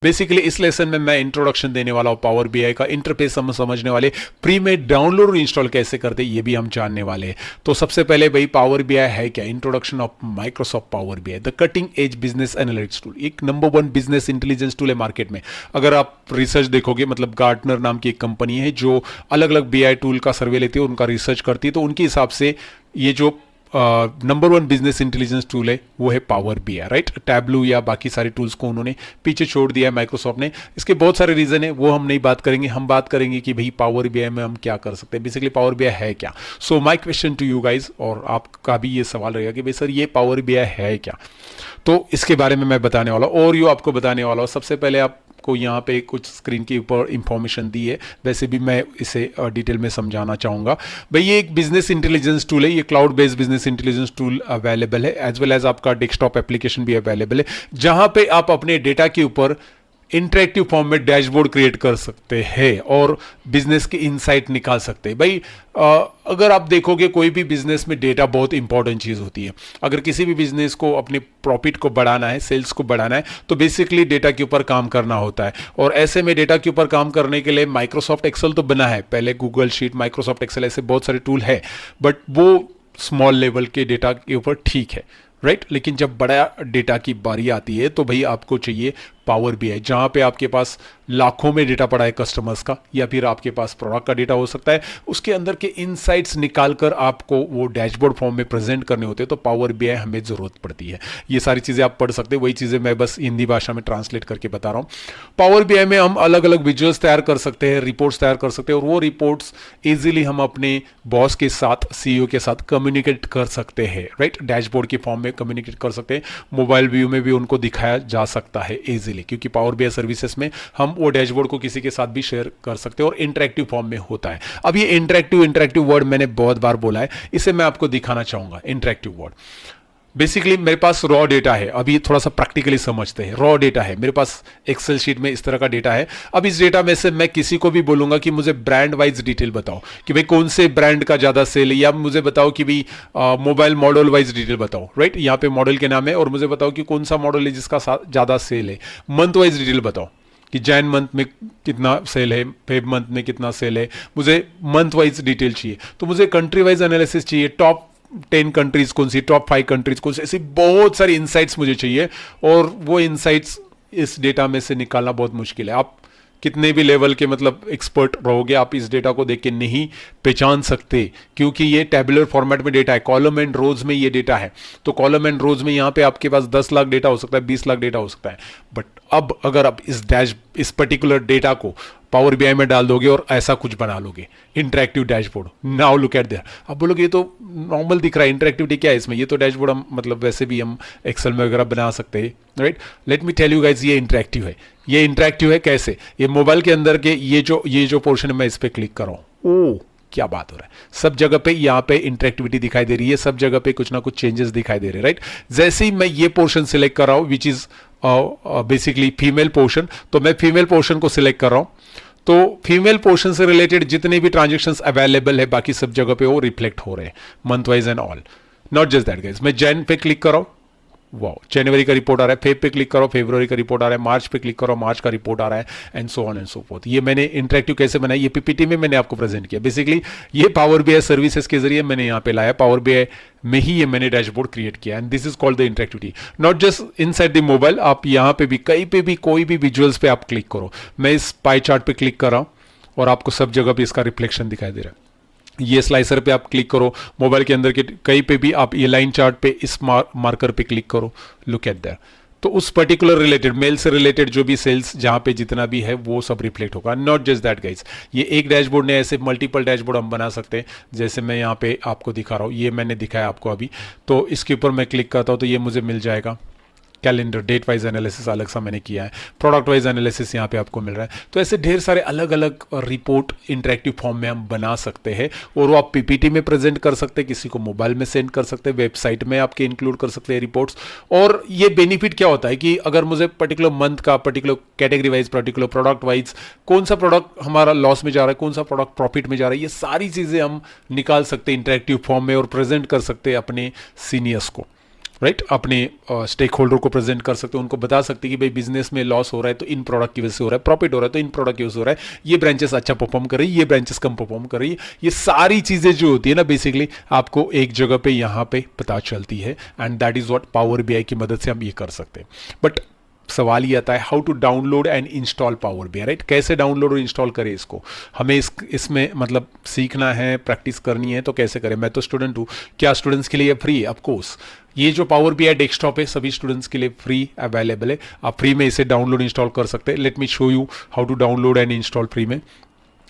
Basically इस lesson में मैं इंट्रोडक्शन देने वाला हूं पावर बीआई का, इंटरफेस हम समझने वाले, प्री में डाउनलोड और इंस्टॉल कैसे करते ये भी हम जानने वाले हैं। तो सबसे पहले भाई पावर बीआई है क्या, introduction of Microsoft power BI, the cutting edge business analytics tool, एक नंबर 1 बिजनेस इंटेलिजेंस टूल है मार्केट में। अगर आप रिसर्च देखोगे, मतलब गार्टनर नाम की एक कंपनी है जो अलग अलग बीआई टूल का सर्वे लेती है, उनका रिसर्च करती है, तो उनके हिसाब से ये जो नंबर 1 बिजनेस इंटेलिजेंस टूल है वो है पावर बीआई, राइट। टैबलू या बाकी सारे टूल्स को उन्होंने पीछे छोड़ दिया है माइक्रोसॉफ्ट ने। इसके बहुत सारे रीजन है, वो हम नहीं बात करेंगे। हम बात करेंगे कि भाई पावर बीआई में हम क्या कर सकते हैं, बेसिकली पावर बीआई है क्या। So my question to you guys, और आपका भी ये सवाल रहेगा कि भाई सर ये पावर बीआई है क्या, तो इसके बारे में मैं बताने वाला हूँ और यू आपको बताने वाला हूँ। सबसे पहले आपको यहाँ पे कुछ स्क्रीन के ऊपर इंफॉर्मेशन दी है, वैसे भी मैं इसे डिटेल में समझाना चाहूँगा। भाई ये एक बिजनेस इंटेलिजेंस टूल है, ये cloud based business intelligence tool available है, एज वेल एज आपका डेस्कटॉप एप्लीकेशन भी अवेलेबल है, जहाँ पे आप अपने डेटा के ऊपर इंटरेक्टिव फॉर्म में डैशबोर्ड क्रिएट कर सकते हैं और बिजनेस की इनसाइट निकाल सकते हैं। भाई अगर आप देखोगे कोई भी बिजनेस में डेटा बहुत इंपॉर्टेंट चीज़ होती है। अगर किसी भी बिजनेस को अपने प्रॉफिट को बढ़ाना है, सेल्स को बढ़ाना है, तो बेसिकली डेटा के ऊपर काम करना होता है। और ऐसे में डेटा के ऊपर काम करने के लिए माइक्रोसॉफ्ट एक्सेल तो बना है, पहले गूगल शीट, माइक्रोसॉफ्ट एक्सेल, ऐसे बहुत सारे टूल है, बट वो स्मॉल लेवल के डेटा के ऊपर ठीक है, राइट। लेकिन जब बड़ा डेटा की बारी आती है तो भाई आपको चाहिए पावर बीआई, जहां पे आपके पास लाखों में डेटा पड़ा है कस्टमर्स का, या फिर आपके पास प्रोडक्ट का डेटा हो सकता है, उसके अंदर के इनसाइट्स निकालकर आपको वो डैशबोर्ड फॉर्म में प्रेजेंट करने होते हैं, तो पावर बीआई हमें जरूरत पड़ती है। ये सारी चीजें आप पढ़ सकते हैं, वही चीजें मैं बस हिंदी भाषा में ट्रांसलेट करके बता रहा हूं। पावर बीआई में हम अलग अलग विजुअल्स तैयार कर सकते हैं, रिपोर्ट्स तैयार कर सकते हैं, और वो रिपोर्ट्स इजीली हम अपने बॉस के साथ, सीईओ के साथ कम्युनिकेट कर सकते हैं, राइट। डैशबोर्ड के फॉर्म में कम्युनिकेट कर सकते हैं, मोबाइल व्यू में भी उनको दिखाया जा सकता है इजीली, क्योंकि पावर बीआई सर्विसेज में हम वो डैशबोर्ड को किसी के साथ भी शेयर कर सकते हैं और इंटरेक्टिव फॉर्म में होता है। अब ये इंटरेक्टिव वर्ड मैंने बहुत बार बोला है, इसे मैं आपको दिखाना चाहूंगा। इंटरेक्टिव वर्ड बेसिकली मेरे पास रॉ डेटा है, अभी थोड़ा सा प्रैक्टिकली समझते हैं। रॉ डेटा है मेरे पास, एक्सेल शीट में इस तरह का डेटा है। अब इस डेटा में से मैं किसी को भी बोलूंगा कि मुझे ब्रांड वाइज डिटेल बताओ, कि भाई कौन से ब्रांड का ज्यादा सेल है, या मुझे बताओ कि भाई मोबाइल मॉडल वाइज डिटेल बताओ, राइट। यहाँ पे मॉडल के नाम है, और मुझे बताओ कि कौन सा मॉडल है जिसका ज्यादा सेल है। मंथ वाइज डिटेल बताओ कि जैन मंथ में कितना सेल है, फेब मंथ में कितना सेल है, मुझे मंथ वाइज डिटेल चाहिए। तो मुझे कंट्री वाइज एनालिसिस चाहिए, टॉप 10 कंट्रीज कौन सी, टॉप 5 कंट्रीज कौन सी, ऐसी बहुत सारी इनसाइट्स मुझे चाहिए, और वो इनसाइट्स इस डेटा में से निकालना बहुत मुश्किल है। आप कितने भी लेवल के मतलब एक्सपर्ट रहोगे, आप इस डेटा को देख के नहीं पहचान सकते, क्योंकि ये टैबुलर फॉर्मेट में डेटा है, कॉलम एंड रोज में ये डेटा है। तो कॉलम एंड रोज में यहाँ पे आपके पास 10 लाख डेटा हो सकता है, 20 लाख डेटा हो सकता है, बट अब अगर आप इस पर्टिकुलर डेटा को पावर बीआई में डाल दोगे और ऐसा कुछ बना लोगे, interactive dashboard, now look at there, आप बोलोगे ये तो नॉर्मल दिख रहा है, इंटरेक्टिविटी क्या है इसमें, ये तो डैशबोर्ड हम मतलब वैसे भी हम एक्सेल में वगैरह बना सकते हैं, right. Let me tell you guys, ये इंटरेक्टिव है। ये इंटरेक्टिव है कैसे, ये मोबाइल के अंदर के ये जो पोर्शन है, मैं इस पर क्लिक कर रहा हूँ, ओ क्या बात हो रहा है, सब जगह पे यहाँ पे इंटरेक्टिविटी दिखाई दे रही है, सब जगह पे कुछ ना कुछ चेंजेस दिखाई दे रहे हैं, राइट। जैसे ही मैं ये पोर्शन सिलेक्ट कर रहा हूँ, which is basically female portion, तो मैं फीमेल पोर्शन को सिलेक्ट कर रहा हूँ, तो फीमेल पोर्शन से रिलेटेड जितने भी ट्रांजेक्शंस अवेलेबल है बाकी सब जगह पे वो रिफ्लेक्ट हो रहे हैं, month wise and all. Not just that guys, मैं जैन पे क्लिक कर रहा हूँ, वाह जनवरी का रिपोर्ट आ रहा है, फेब पे क्लिक करो फरवरी का रिपोर्ट आ रहा है, मार्च पे क्लिक करो मार्च का रिपोर्ट आ रहा है, and so on and so fourth. ये मैंने इंटरेक्टिव कैसे बनाया, ये पीपीटी में मैंने आपको प्रेजेंट किया। बेसिकली ये पावर बीआई सर्विसेज के जरिए मैंने यहाँ पे लाया, पावर बीआई में ही ये मैंने डैशबोर्ड क्रिएट किया, and this is called the interactivity. Not just inside the mobile, आप यहाँ पे भी कहीं पे भी कोई भी विजुअल्स पे आप क्लिक करो। मैं इस पाई चार्ट पे क्लिक कर रहा हूँ और आपको सब जगह पे इसका रिफ्लेक्शन दिखाई दे रहा है। ये स्लाइसर पे आप क्लिक करो, मोबाइल के अंदर के कहीं पे भी आप ये लाइन चार्ट पे इस मार्कर पे क्लिक करो, लुक एट दैट। तो उस पर्टिकुलर रिलेटेड, मेल से रिलेटेड जो भी सेल्स जहां पे जितना भी है वो सब रिफ्लेक्ट होगा। नॉट जस्ट दैट गाइस, ये एक डैशबोर्ड ने ऐसे मल्टीपल डैशबोर्ड हम बना सकते हैं, जैसे मैं यहाँ पे आपको दिखा रहा हूँ, ये मैंने दिखाया आपको अभी। तो इसके ऊपर मैं क्लिक करता हूँ तो ये मुझे मिल जाएगा। कैलेंडर, डेट वाइज एनालिसिस अलग सा मैंने किया है, प्रोडक्ट वाइज एनालिसिस यहाँ पे आपको मिल रहा है। तो ऐसे ढेर सारे अलग अलग रिपोर्ट इंटरेक्टिव फॉर्म में हम बना सकते हैं, और वो आप पीपीटी में प्रेजेंट कर सकते हैं, किसी को मोबाइल में सेंड कर सकते हैं, वेबसाइट में आपके इंक्लूड कर सकते हैं रिपोर्ट्स। और ये बेनिफिट क्या होता है कि अगर मुझे पर्टिकुलर मंथ का, particular category wise, particular product wise, कौन सा प्रोडक्ट हमारा लॉस में जा रहा है, कौन सा प्रोडक्ट प्रॉफिट में जा रहा है, ये सारी चीज़ें हम निकाल सकते हैं इंटरेक्टिव फॉर्म में और प्रेजेंट कर सकते हैं अपने सीनियर्स को। राइट अपने स्टेक होल्डर को प्रेजेंट कर सकते हो, उनको बता सकते हैं कि भाई बिजनेस में लॉस हो रहा है तो इन प्रोडक्ट की वजह से हो रहा है, प्रॉफिट हो रहा है तो इन प्रोडक्ट की वजह से हो रहा है, ये ब्रांचेस अच्छा परफॉर्म कर रही है, ये ब्रांचेस कम परफॉर्म कर रही है। ये सारी चीजें जो होती है ना बेसिकली आपको एक जगह पे यहाँ पे पता चलती है, and that is what power BI की मदद से हम ये कर सकते हैं। बट सवाल ये आता है how to download and install Power BI, right? कैसे डाउनलोड और इंस्टॉल करें इसको, हमें इसमें मतलब सीखना है, प्रैक्टिस करनी है, तो कैसे करें? मैं तो स्टूडेंट हूँ, क्या स्टूडेंट्स के लिए फ्री है? ऑफ कोर्स ये जो पावर बीआई डेस्कटॉप है सभी स्टूडेंट्स के लिए फ्री अवेलेबल है, आप फ्री में इसे डाउनलोड इंस्टॉल कर सकते हैं। Let me show you how to download and install free में।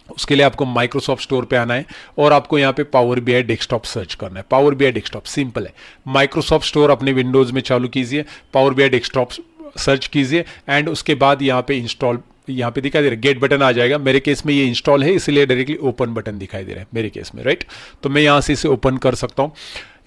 उसके लिए आपको माइक्रोसॉफ्ट स्टोर पे आना है और आपको यहाँ पे पावर बीआई डेस्कटॉप सर्च करना है। पावर बीआई डेस्कटॉप सिंपल है, माइक्रोसॉफ्ट स्टोर अपने विंडोज में चालू कीजिए, पावर बीआई डेस्कटॉप सर्च कीजिए एंड उसके बाद यहाँ पे इंस्टॉल, यहाँ पे दिखाई दे रहा है गेट बटन आ जाएगा। मेरे केस में ये इंस्टॉल है इसलिए डायरेक्टली ओपन बटन दिखाई दे रहा है मेरे केस में, राइट? तो मैं यहाँ से इसे ओपन कर सकता हूँ।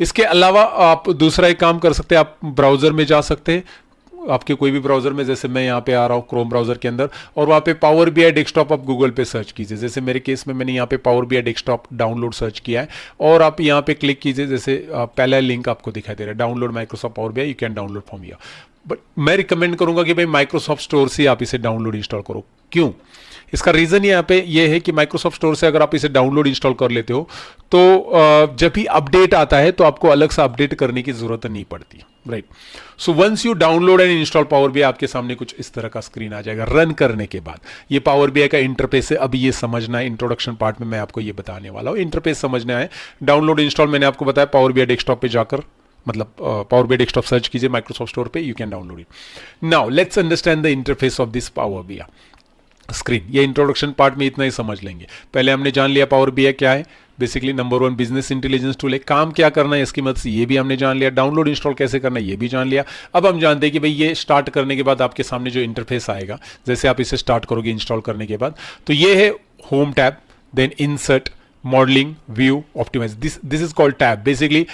इसके अलावा आप दूसरा एक काम कर सकते हैं, आप ब्राउजर में जा सकते हैं, आपके कोई भी ब्राउजर में, जैसे मैं यहाँ पे आ रहा हूँ क्रोम ब्राउजर के अंदर, और वहाँ पे पावर बीआई डेस्कटॉप आप गूगल पे सर्च कीजिए। जैसे मेरे केस में मैंने यहाँ पे power BI desktop download search किया है और आप यहाँ पे क्लिक कीजिए। जैसे पहला लिंक आपको दिखाई दे रहा है, download Microsoft power BI, you can download from here. But मैं रिकमेंड करूंगा कि भाई माइक्रोसॉफ्ट स्टोर से आप इसे डाउनलोड इंस्टॉल करो। क्यों? इसका रीजन यहाँ पे ये है कि माइक्रोसॉफ्ट स्टोर से अगर आप इसे डाउनलोड इंस्टॉल कर लेते हो तो जब भी अपडेट आता है तो आपको अलग से अपडेट करने की जरूरत नहीं पड़ती, right? So once you download and install Power BI, आपके सामने कुछ इस तरह का स्क्रीन आ जाएगा रन करने के बाद। ये पावर बीआई का इंटरफेस है, अभी ये समझना है, इंट्रोडक्शन पार्ट में मैं आपको ये बताने वाला हूँ। इंटरफेस समझना है, डाउनलोड इंस्टॉल मैंने आपको बताया, पावर बीआई डेस्कटॉप पे जाकर मतलब पावर बीआई डेस्कटॉप सर्च कीजिए माइक्रोसॉफ्ट स्टोर पे, you can download it. Now let's understand the interface of this power BI screen. ये इंट्रोडक्शन पार्ट में इतना ही समझ लेंगे। पहले हमने जान लिया पावर बीआई क्या है, basically number 1 business intelligence tool है, काम क्या करना है इसकी मदद से ये भी हमने जान लिया, डाउनलोड इंस्टॉल कैसे करना है ये भी जान लिया। अब हम जानते हैं कि भाई ये स्टार्ट करने के बाद आपके सामने जो इंटरफेस आएगा, जैसे आप इसे स्टार्ट करोगे इंस्टॉल करने के बाद, तो ये है home tab, then insert, modelling, view, optimise, this is called tab. Basically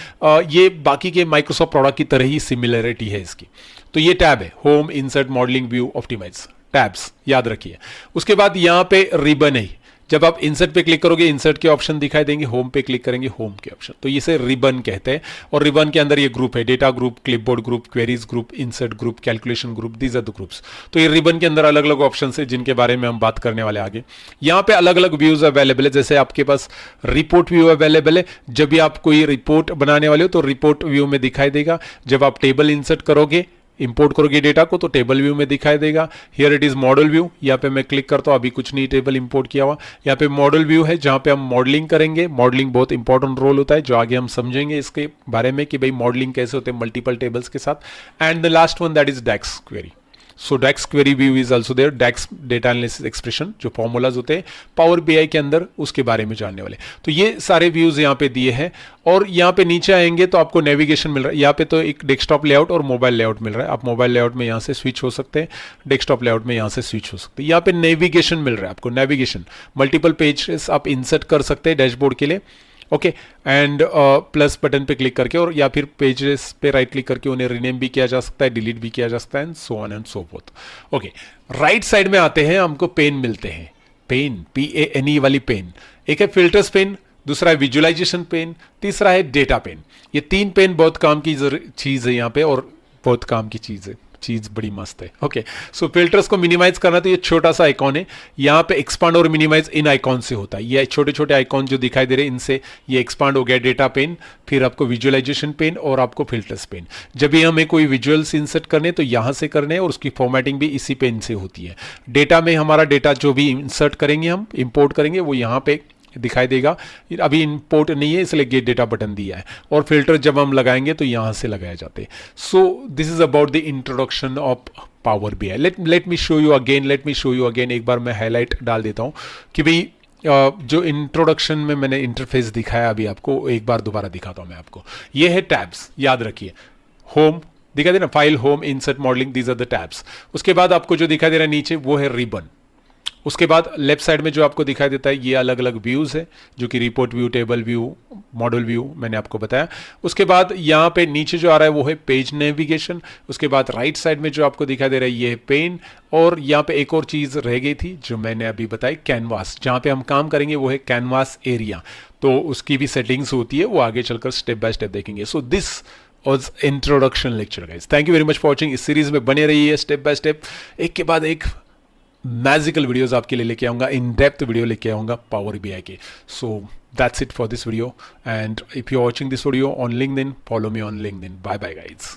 ये बाकी के माइक्रोसॉफ्ट प्रोडक्ट की तरह ही सिमिलरिटी है इसकी। तो ये टैब है, home, insert, modelling, view, optimise, tabs याद रखिए। उसके बाद यहाँ पे रिबन है, जब आप इंसर्ट पे क्लिक करोगे इंसर्ट के ऑप्शन दिखाई देंगे, होम पे क्लिक करेंगे होम के ऑप्शन, तो इसे रिबन कहते हैं। और रिबन के अंदर ये ग्रुप है, data group, clipboard group, queries group, insert group, calculation group, these are the groups. तो ये रिबन के अंदर अलग अलग ऑप्शन है जिनके बारे में हम बात करने वाले आगे। यहाँ पे अलग अलग व्यूज अवेलेबल है, जैसे आपके पास रिपोर्ट व्यू अवेलेबल है, जब भी आप कोई रिपोर्ट बनाने वाले हो तो रिपोर्ट व्यू में दिखाई देगा। जब आप टेबल इंसर्ट करोगे, इंपोर्ट करोगे डेटा को, तो टेबल व्यू में दिखाई देगा। Here it is model view, यहाँ पे मैं क्लिक करता हूँ, अभी कुछ नहीं टेबल इंपोर्ट किया हुआ। यहाँ पे मॉडल व्यू है जहाँ पे हम मॉडलिंग करेंगे। मॉडलिंग बहुत इंपॉर्टेंट रोल होता है जो आगे हम समझेंगे इसके बारे में कि भाई मॉडलिंग कैसे होते हैं मल्टीपल टेबल्स के साथ। And the last one that is DAX query. So DAX query view is also there, DAX data analysis expression, जो फॉर्मूलाज होते हैं पावर बीआई के अंदर, उसके बारे में जानने वाले। तो ये सारे व्यूज यहाँ पे दिए हैं। और यहाँ पे नीचे आएंगे तो आपको नेविगेशन मिल रहा है। यहाँ पे तो एक डेस्कटॉप लेआउट और मोबाइल लेआउट मिल रहा है, आप मोबाइल लेआउट में यहाँ से स्विच हो सकते हैं, डेस्कटॉप लेआउट में यहाँ से स्विच हो सकते हैं। यहाँ पे नेविगेशन मिल रहा है आपको, नेविगेशन, मल्टीपल पेजेस आप इंसर्ट कर सकते हैं डैशबोर्ड के लिए, ओके। एंड प्लस बटन पे क्लिक करके और या फिर पेजेस पे राइट क्लिक करके उन्हें रीनेम भी किया जा सकता है, डिलीट भी किया जा सकता है, and so on and so fourth, okay. Right side में आते हैं, हमको पेन मिलते हैं, पेन, PANE वाली पेन। एक है फिल्टर्स पेन, दूसरा है विजुअलाइजेशन पेन, तीसरा है डेटा पेन। ये 3 पेन बहुत काम की चीज है यहाँ पे, और बहुत काम की चीज है, चीज बड़ी मस्त है, ओके। सो फिल्टर्स को मिनिमाइज करना, तो ये छोटा सा आइकॉन है, यहाँ पे एक्सपांड और मिनिमाइज इन आइकॉन से होता है। ये छोटे छोटे आइकॉन जो दिखाई दे रहे हैं इनसे ये एक्सपांड हो गया डेटा पेन, फिर आपको विजुअलाइजेशन पेन और आपको फिल्टर्स पेन। जब भी हमें कोई विजुअल्स इंसर्ट करने तो यहाँ से करने हैं और उसकी फॉर्मेटिंग भी इसी पेन से होती है। डेटा में हमारा डेटा जो भी इंसर्ट करेंगे, हम इंपोर्ट करेंगे, वो यहाँ पे दिखाई देगा। अभी इंपोर्ट नहीं है इसलिए गेट डेटा बटन दिया है, और फिल्टर जब हम लगाएंगे तो यहां से लगाए जाते हैं। So this is about the introduction of power BI. Late me show you again, एक बार मैं हाईलाइट डाल देता हूं कि भाई जो इंट्रोडक्शन में मैंने इंटरफेस दिखाया अभी आपको, एक बार दोबारा दिखाता हूं मैं आपको। ये है टैब्स, याद रखिए, होम दिखाई दे रहा, file, home, insert, modelling, these are the tabs. उसके बाद आपको जो दिखाई दे रहा है नीचे वो है रिबन। उसके बाद लेफ्ट साइड में जो आपको दिखाई देता है ये अलग अलग व्यूज है, जो कि report view, table view, model view मैंने आपको बताया। उसके बाद यहाँ पे नीचे जो आ रहा है वो है पेज नेविगेशन। उसके बाद राइट साइड में जो आपको दिखाई दे रहा है ये है पेन। और यहाँ पे एक और चीज रह गई थी जो मैंने अभी बताई, कैनवास, जहाँ पे हम काम करेंगे वो है कैनवास एरिया। तो उसकी भी सेटिंग्स होती है, वो आगे चलकर स्टेप बाय स्टेप देखेंगे। सो दिस और introduction lecture guys. Thank you very much for watching. इस सीरीज में बने रहिए, स्टेप बाय स्टेप एक के बाद एक मैजिकल वीडियोस आपके लिए लेके आऊंगा, इन डेप्थ वीडियो लेके आऊंगा पावर बीआई के। So that's it for this video, and if you are watching this video on LinkedIn, follow me on LinkedIn. Bye bye guys.